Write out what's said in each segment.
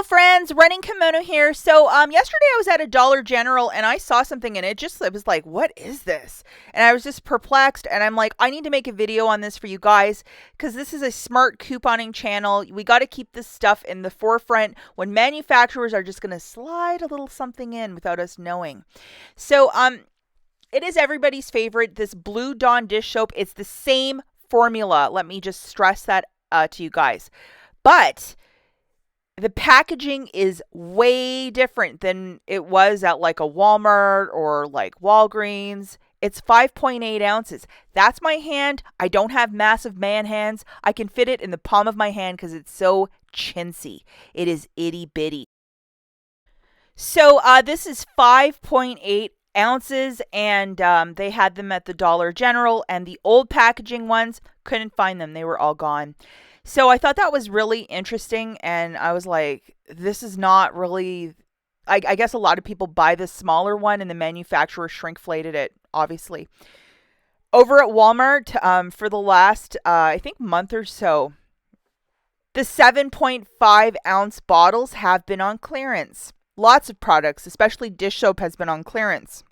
Friends, running kimono here. So yesterday I was at a Dollar General and I saw something and it was like, what is this? And I was just perplexed and I'm like, I need to make a video on this for you guys because this is a smart couponing channel. We got to keep this stuff in the forefront when manufacturers are just going to slide a little something in without us knowing. So it is everybody's favorite, this Blue Dawn dish soap. It's the same formula. Let me just stress that to you guys. But the packaging is way different than it was at like a Walmart or like Walgreens. It's 5.8 ounces. That's my hand. I don't have massive man hands. I can fit it in the palm of my hand because it's so chintzy. It is itty bitty. So this is 5.8 ounces, and they had them at the Dollar General, and the old packaging ones, couldn't find them. They were all gone. So I thought that was really interesting, and I was like, this is not really. I guess a lot of people buy the smaller one, and the manufacturer shrinkflated it, obviously. Over at Walmart, for the last, I think, month or so, the 7.5 ounce bottles have been on clearance. Lots of products, especially dish soap, has been on clearance.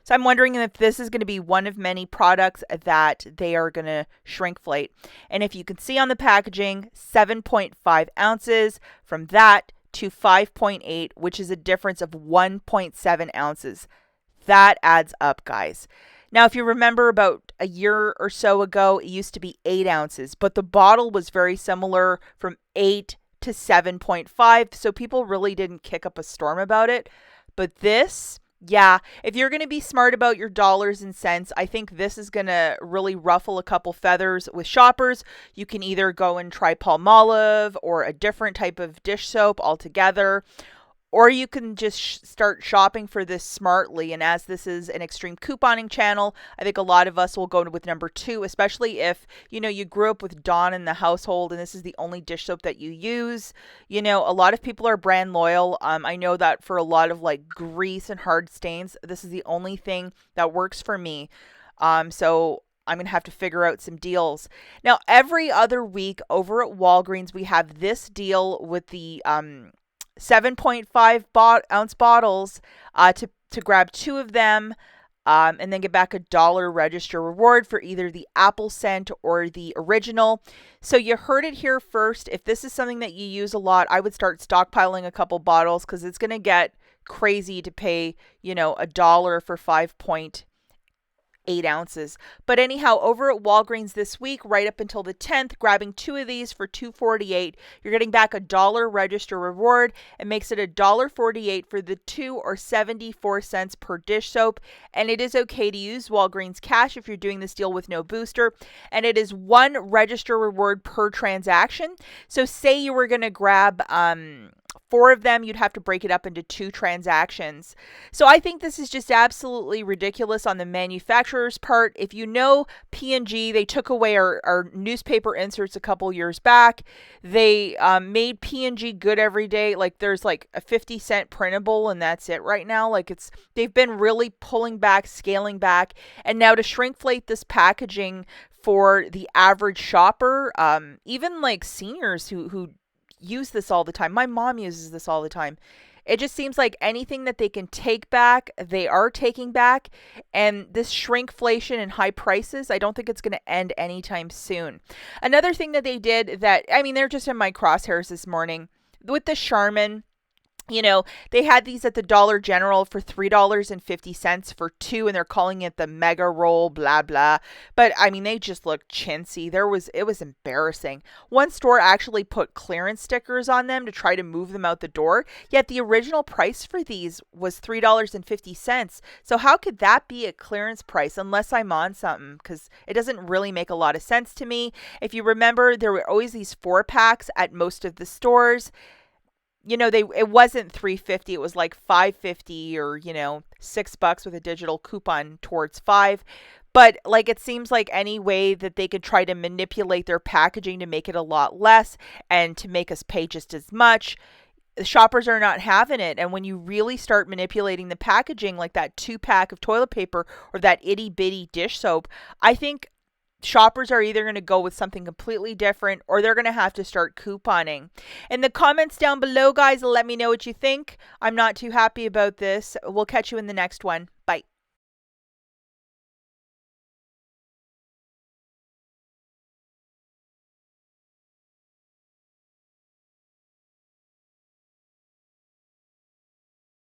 So I'm wondering if this is going to be one of many products that they are going to shrinkflate. And if you can see on the packaging, 7.5 ounces from that to 5.8, which is a difference of 1.7 ounces. That adds up, guys. Now, if you remember about a year or so ago, it used to be 8 ounces, but the bottle was very similar from 8 to 7.5, so people really didn't kick up a storm about it. But this, yeah, if you're going to be smart about your dollars and cents, I think this is going to really ruffle a couple feathers with shoppers. You can either go and try Palmolive or a different type of dish soap altogether, or you can just start shopping for this smartly. And as this is an extreme couponing channel, I think a lot of us will go with number two, especially if, you grew up with Dawn in the household and this is the only dish soap that you use. A lot of people are brand loyal. I know that for a lot of like grease and hard stains, this is the only thing that works for me. So I'm going to have to figure out some deals. Now, every other week over at Walgreens, we have this deal with the 7.5 ounce bottles to grab two of them and then get back $1 register reward for either the apple scent or the original. So you heard it here first. If this is something that you use a lot, I would start stockpiling a couple bottles because it's going to get crazy to pay, $1 for 5.8 ounces. But anyhow, over at Walgreens this week, right up until the 10th, grabbing two of these for $2.48, you're getting back $1 register reward. It makes it $1.48 for the two, or 74 cents per dish soap. And it is okay to use Walgreens cash if you're doing this deal with no booster. And it is one register reward per transaction. So say you were going to grab four of them, you'd have to break it up into two transactions. So I think this is just absolutely ridiculous on the manufacturer's part. If you know P&G, they took away our newspaper inserts a couple years back. They made P&G good every day. Like there's like a 50-cent printable and that's it right now. Like they've been really pulling back, scaling back. And now to shrinkflate this packaging for the average shopper, even like seniors who use this all the time. My mom uses this all the time. It just seems like anything that they can take back, they are taking back. And this shrinkflation and high prices, I don't think it's going to end anytime soon. Another thing that they did they're just in my crosshairs this morning with the Charmin. They had these at the Dollar General for $3.50 for two, and they're calling it the mega roll, blah, blah. But they just look chintzy. It was embarrassing. One store actually put clearance stickers on them to try to move them out the door. Yet the original price for these was $3.50. So how could that be a clearance price unless I'm on something? Because it doesn't really make a lot of sense to me. If you remember, there were always these 4-packs at most of the stores. It wasn't $3.50, it was like $5.50 or $6 with a digital coupon towards $5. But like it seems like any way that they could try to manipulate their packaging to make it a lot less and to make us pay just as much, the shoppers are not having it. And when you really start manipulating the packaging, like that 2-pack of toilet paper or that itty bitty dish soap, I think shoppers are either going to go with something completely different or they're going to have to start couponing. In the comments down below, guys, let me know what you think. I'm not too happy about this. We'll catch you in the next one. Bye.